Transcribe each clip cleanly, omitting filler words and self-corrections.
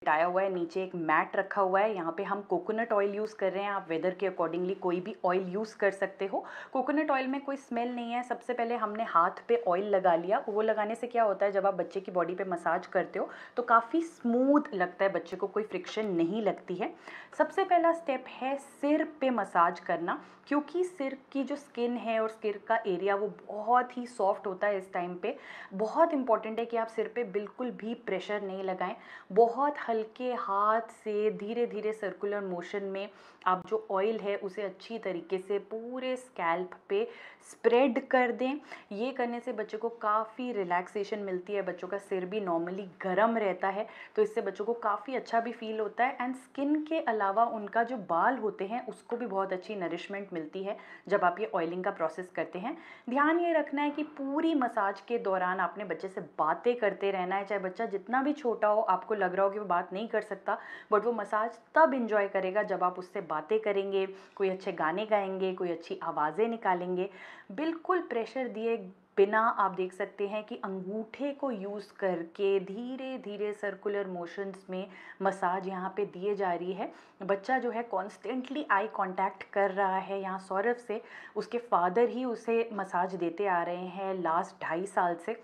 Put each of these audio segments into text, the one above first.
लिटाया हुआ है, नीचे एक मैट रखा हुआ है। यहाँ पे हम कोकोनट ऑयल यूज़ कर रहे हैं, आप वेदर के अकॉर्डिंगली कोई भी ऑयल यूज़ कर सकते हो। कोकोनट ऑयल में कोई स्मेल नहीं है। सबसे पहले हमने हाथ पे ऑयल लगा लिया। वो लगाने से क्या होता है, जब आप बच्चे की बॉडी पे मसाज करते हो तो काफ़ी स्मूथ लगता है, बच्चे को कोई फ्रिक्शन नहीं लगती है। सबसे पहला स्टेप है सिर पे मसाज करना, क्योंकि सिर की जो स्किन है और सिर का एरिया वो बहुत ही सॉफ्ट होता है इस टाइम पे। बहुत इंपॉर्टेंट है कि आप सिर पे बिल्कुल भी प्रेशर नहीं लगाएं। बहुत हल्के हाथ से धीरे धीरे सर्कुलर मोशन में आप जो ऑयल है उसे अच्छी तरीके से पूरे स्कैल्प पे स्प्रेड कर दें। ये करने से बच्चे को काफ़ी रिलैक्सेशन मिलती है। बच्चों का सिर भी नॉर्मली गर्म रहता है, तो इससे बच्चों को काफ़ी अच्छा भी फील होता है। एंड स्किन के अलावा उनका जो बाल होते हैं उसको भी बहुत अच्छी नरिशमेंट मिलती है जब आप ये ऑयलिंग का प्रोसेस करते हैं। ध्यान ये रखना है कि पूरी मसाज के दौरान आपने बच्चे से बातें करते रहना है। चाहे बच्चा जितना भी छोटा हो, आपको लग रहा हो कि वो बात नहीं कर सकता, बट वो मसाज तब इंजॉय करेगा जब आप उससे बातें करेंगे, कोई अच्छे गाने गाएंगे, कोई अच्छी आवाज़ें निकालेंगे। बिल्कुल प्रेशर दिए बिना आप देख सकते हैं कि अंगूठे को यूज़ करके धीरे धीरे सर्कुलर मोशंस में मसाज यहाँ पे दिए जा रही है। बच्चा जो है कॉन्स्टेंटली आई कांटेक्ट कर रहा है यहाँ सौरभ से। उसके फादर ही उसे मसाज देते आ रहे हैं लास्ट 2.5 साल से।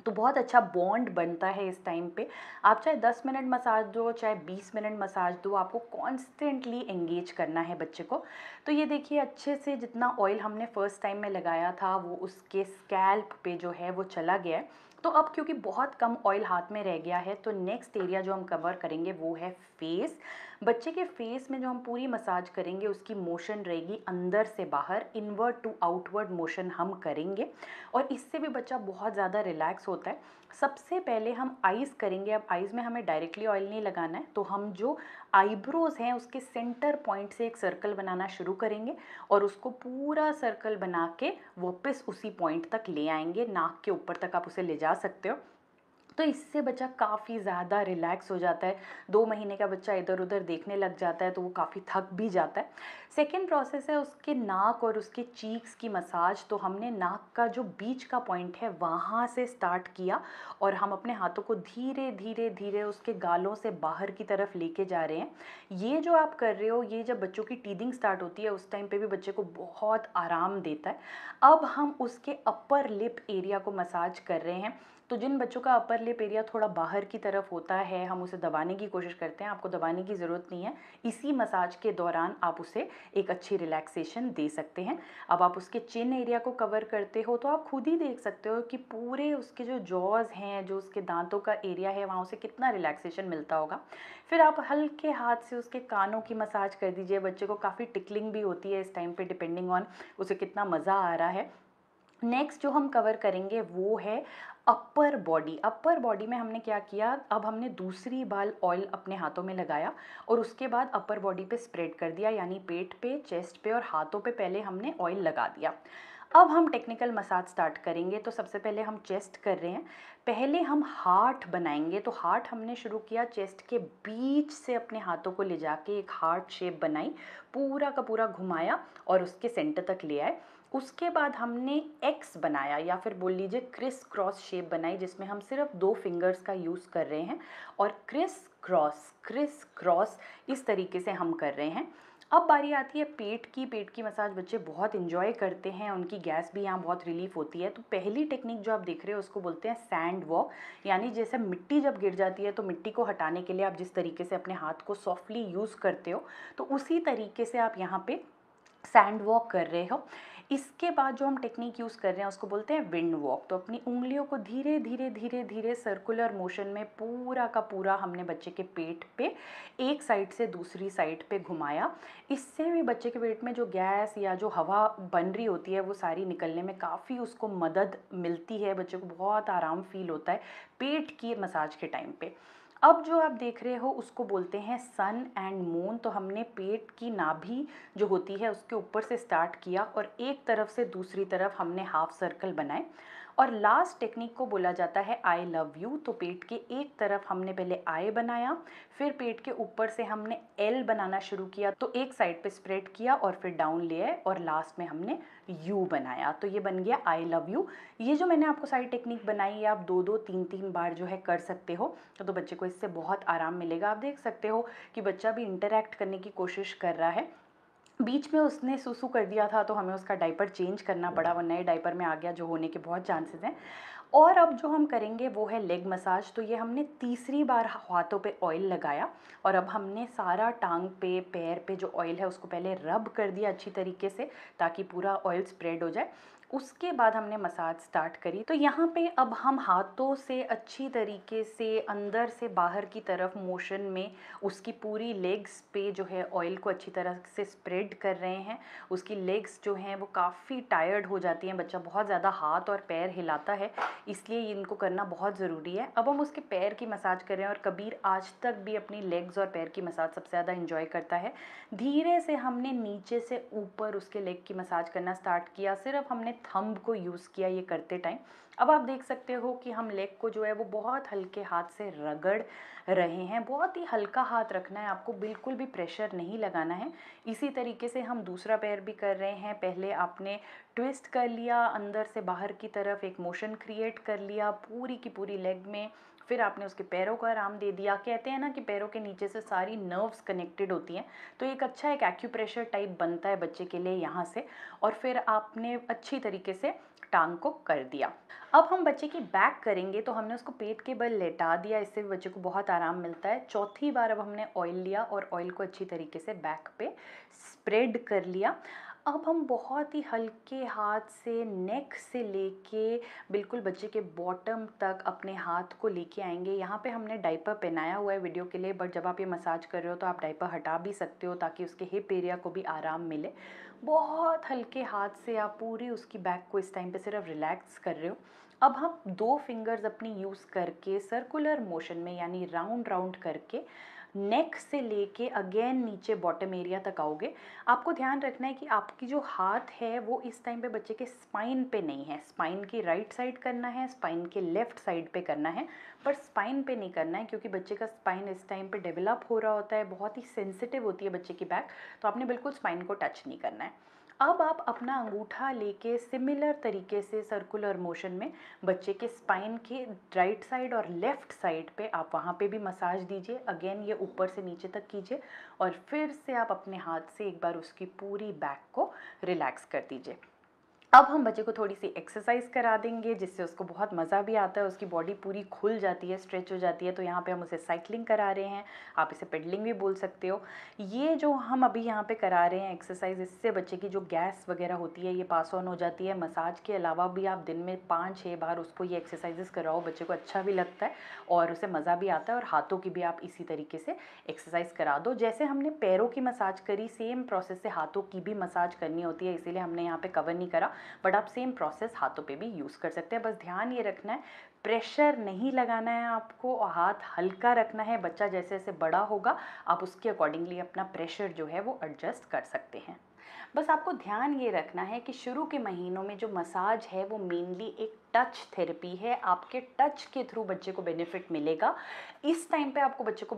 तो बहुत अच्छा बॉन्ड बनता है इस टाइम पे। आप चाहे 10 मिनट मसाज दो, चाहे 20 मिनट मसाज दो, आपको कॉन्स्टेंटली एंगेज करना है बच्चे को। तो ये देखिए अच्छे से जितना ऑयल हमने फर्स्ट टाइम में लगाया था वो उसके स्कैल्प पे जो है वो चला गया है। तो अब क्योंकि बहुत कम ऑयल हाथ में रह गया है, तो नेक्स्ट एरिया जो हम कवर करेंगे वो है फेस। बच्चे के फेस में जो हम पूरी मसाज करेंगे उसकी मोशन रहेगी अंदर से बाहर, इनवर्ड टू आउटवर्ड मोशन हम करेंगे, और इससे भी बच्चा बहुत ज़्यादा रिलैक्स होता है। सबसे पहले हम आइज़ करेंगे। अब आइज़ में हमें डायरेक्टली ऑयल नहीं लगाना है, तो हम जो आईब्रोज़ हैं उसके सेंटर पॉइंट से एक सर्कल बनाना शुरू करेंगे और उसको पूरा सर्कल बना के वापस उसी पॉइंट तक ले आएंगे। नाक के ऊपर तक आप उसे ले जा सकते हो। तो इससे बच्चा काफ़ी ज़्यादा रिलैक्स हो जाता है। 2 महीने का बच्चा इधर उधर देखने लग जाता है तो वो काफ़ी थक भी जाता है। सेकेंड प्रोसेस है उसके नाक और उसके चीक्स की मसाज। तो हमने नाक का जो बीच का पॉइंट है वहाँ से स्टार्ट किया और हम अपने हाथों को धीरे धीरे धीरे उसके गालों से बाहर की तरफ लेके जा रहे हैं। ये जो आप कर रहे हो, ये जब बच्चों की टीदिंग स्टार्ट होती है उस टाइम पे भी बच्चे को बहुत आराम देता है। अब हम उसके अपर लिप एरिया को मसाज कर रहे हैं। तो जिन बच्चों का अपर लिप एरिया थोड़ा बाहर की तरफ होता है, हम उसे दबाने की कोशिश करते हैं। आपको दबाने की ज़रूरत नहीं है, इसी मसाज के दौरान आप उसे एक अच्छी रिलैक्सेशन दे सकते हैं। अब आप उसके चिन एरिया को कवर करते हो तो आप खुद ही देख सकते हो कि पूरे उसके जो जॉज हैं, जो उसके दांतों का एरिया है, वहाँ उसे कितना रिलैक्सेशन मिलता होगा। फिर आप हल्के हाथ से उसके कानों की मसाज कर दीजिए। बच्चे को काफ़ी टिकलिंग भी होती है इस टाइम पे, डिपेंडिंग ऑन उसे कितना मज़ा आ रहा है। नेक्स्ट जो हम कवर करेंगे वो है अपर बॉडी। अपर बॉडी में हमने क्या किया, अब हमने दूसरी बार ऑयल अपने हाथों में लगाया और उसके बाद अपर बॉडी पे स्प्रेड कर दिया, यानी पेट पे, चेस्ट पे और हाथों पे पहले हमने ऑयल लगा दिया। अब हम टेक्निकल मसाज स्टार्ट करेंगे। तो सबसे पहले हम चेस्ट कर रहे हैं। पहले हम हार्ट बनाएंगे। तो हार्ट हमने शुरू किया चेस्ट के बीच से, अपने हाथों को ले जाके एक हार्ट शेप बनाई, पूरा का पूरा घुमाया और उसके सेंटर तक ले आए। उसके बाद हमने एक्स बनाया, या फिर बोल लीजिए क्रिस क्रॉस शेप बनाई, जिसमें हम सिर्फ 2 फिंगर्स का यूज़ कर रहे हैं और क्रिस क्रॉस इस तरीके से हम कर रहे हैं। अब बारी आती है पेट की। पेट की मसाज बच्चे बहुत इंजॉय करते हैं, उनकी गैस भी यहाँ बहुत रिलीफ होती है। तो पहली टेक्निक जो आप देख रहे हो उसको बोलते हैं सैंड वॉक, यानी जैसे मिट्टी जब गिर जाती है तो मिट्टी को हटाने के लिए आप जिस तरीके से अपने हाथ को सॉफ्टली यूज़ करते हो, तो उसी तरीके से आप यहाँ पे सैंड वॉक कर रहे हो। इसके बाद जो हम टेक्निक यूज़ कर रहे हैं उसको बोलते हैं विंड वॉक। तो अपनी उंगलियों को धीरे धीरे धीरे धीरे सर्कुलर मोशन में पूरा का पूरा हमने बच्चे के पेट पे एक साइड से दूसरी साइड पे घुमाया। इससे भी बच्चे के पेट में जो गैस या जो हवा बन रही होती है वो सारी निकलने में काफ़ी उसको मदद मिलती है। बच्चे को बहुत आराम फील होता है पेट की मसाज के टाइम पे। अब जो आप देख रहे हो उसको बोलते हैं सन एंड मून। तो हमने पेट की नाभि जो होती है उसके ऊपर से स्टार्ट किया और एक तरफ से दूसरी तरफ हमने हाफ सर्कल बनाए। और लास्ट टेक्निक को बोला जाता है आई लव यू। तो पेट के एक तरफ हमने पहले आई बनाया, फिर पेट के ऊपर से हमने एल बनाना शुरू किया, तो एक साइड पे स्प्रेड किया और फिर डाउन ले आए और लास्ट में हमने यू बनाया, तो ये बन गया आई लव यू। ये जो मैंने आपको सारी टेक्निक बनाई है आप 2-2 3-3 बार जो है कर सकते हो, तो बच्चे को इससे बहुत आराम मिलेगा। आप देख सकते हो कि बच्चा भी इंटरैक्ट करने की कोशिश कर रहा है। बीच में उसने सुसु कर दिया था तो हमें उसका डायपर चेंज करना पड़ा, वो नए डायपर में आ गया जो होने के बहुत चांसेस हैं। और अब जो हम करेंगे वो है लेग मसाज। तो ये हमने तीसरी बार हाथों पे ऑयल लगाया और अब हमने सारा टांग पे पैर पे जो ऑयल है उसको पहले रब कर दिया अच्छी तरीके से ताकि पूरा ऑयल स्प्रेड हो जाए। उसके बाद हमने मसाज स्टार्ट करी। तो यहाँ पे अब हम हाथों से अच्छी तरीके से अंदर से बाहर की तरफ मोशन में उसकी पूरी लेग्स पे जो है ऑयल को अच्छी तरह से स्प्रेड कर रहे हैं। उसकी लेग्स जो हैं वो काफ़ी टायर्ड हो जाती हैं, बच्चा बहुत ज़्यादा हाथ और पैर हिलाता है, इसलिए इनको करना बहुत ज़रूरी है। अब हम उसके पैर की मसाज कर रहे हैं और कबीर आज तक भी अपनी लेग्स और पैर की मसाज सबसे ज़्यादा इंजॉय करता है। धीरे से हमने नीचे से ऊपर उसके लेग की मसाज करना स्टार्ट किया, सिर्फ हमने थंब को यूज़ किया ये करते टाइम। अब आप देख सकते हो कि हम लेग को जो है वो बहुत हल्के हाथ से रगड़ रहे हैं, बहुत ही हल्का हाथ रखना है आपको, बिल्कुल भी प्रेशर नहीं लगाना है। इसी तरीके से हम दूसरा पैर भी कर रहे हैं। पहले आपने ट्विस्ट कर लिया, अंदर से बाहर की तरफ एक मोशन क्रिएट कर लिया पूरी की पूरी लेग में, फिर आपने उसके पैरों को आराम दे दिया। कहते हैं ना कि पैरों के नीचे से सारी नर्व्स कनेक्टेड होती हैं, तो एक अच्छा एक एक्यूप्रेशर टाइप बनता है बच्चे के लिए यहाँ से। और फिर आपने अच्छी तरीके से टांग को कर दिया। अब हम बच्चे की बैक करेंगे, तो हमने उसको पेट के बल लेटा दिया, इससे भी बच्चे को बहुत आराम मिलता है। चौथी बार अब हमने ऑयल लिया और ऑयल को अच्छी तरीके से बैक पे स्प्रेड कर लिया। अब हम बहुत ही हल्के हाथ से नेक से लेके बिल्कुल बच्चे के बॉटम तक अपने हाथ को लेके आएंगे। यहाँ पे हमने डायपर पहनाया हुआ है वीडियो के लिए, बट जब आप ये मसाज कर रहे हो तो आप डायपर हटा भी सकते हो ताकि उसके हिप एरिया को भी आराम मिले। बहुत हल्के हाथ से आप पूरी उसकी बैक को इस टाइम पे सिर्फ रिलैक्स कर रहे हो। अब हम 2 फिंगर्स अपनी यूज़ करके सर्कुलर मोशन में यानी राउंड राउंड करके नेक से लेके अगेन नीचे बॉटम एरिया तक आओगे। आपको ध्यान रखना है कि आपकी जो हाथ है वो इस टाइम पे बच्चे के स्पाइन पे नहीं है, स्पाइन की राइट साइड करना है, स्पाइन के लेफ्ट साइड पे करना है, पर स्पाइन पे नहीं करना है क्योंकि बच्चे का स्पाइन इस टाइम पे डेवलप हो रहा होता है, बहुत ही सेंसिटिव होती है बच्चे की बैक, तो आपने बिल्कुल स्पाइन को टच नहीं करना है। अब आप अपना अंगूठा लेके सिमिलर तरीके से सर्कुलर मोशन में बच्चे के स्पाइन के राइट साइड और लेफ़्ट साइड पे आप वहाँ पे भी मसाज दीजिए। अगेन ये ऊपर से नीचे तक कीजिए और फिर से आप अपने हाथ से एक बार उसकी पूरी बैक को रिलैक्स कर दीजिए। अब हम बच्चे को थोड़ी सी एक्सरसाइज करा देंगे जिससे उसको बहुत मज़ा भी आता है, उसकी बॉडी पूरी खुल जाती है, स्ट्रेच हो जाती है। तो यहाँ पे हम उसे साइकिलिंग करा रहे हैं, आप इसे पेडलिंग भी बोल सकते हो। ये जो हम अभी यहाँ पे करा रहे हैं एक्सरसाइज, इससे बच्चे की जो गैस वगैरह होती है ये पास ऑन हो जाती है। मसाज के अलावा भी आप दिन में 5-6 बार उसको ये एक्सरसाइजेस कराओ, बच्चे को अच्छा भी लगता है और उसे मज़ा भी आता है। और हाथों की भी आप इसी तरीके से एक्सरसाइज करा दो। जैसे हमने पैरों की मसाज करी, सेम प्रोसेस से हाथों की भी मसाज करनी होती है, इसीलिए हमने यहाँ पे कवर नहीं करा, बट आप सेम प्रोसेस हाथों पे भी यूज़ कर सकते हैं। बस ध्यान ये रखना है प्रेशर नहीं लगाना है आपको और हाथ हल्का रखना है। बच्चा जैसे जैसे बड़ा होगा आप उसके अकॉर्डिंगली अपना प्रेशर जो है वो एडजस्ट कर सकते हैं। बस आपको ध्यान ये रखना है कि शुरू के महीनों में जो मसाज है वो मेनली एक टच थेरेपी है, आपके टच के थ्रू बच्चे को बेनिफिट मिलेगा। इस टाइम पे आपको बच्चे को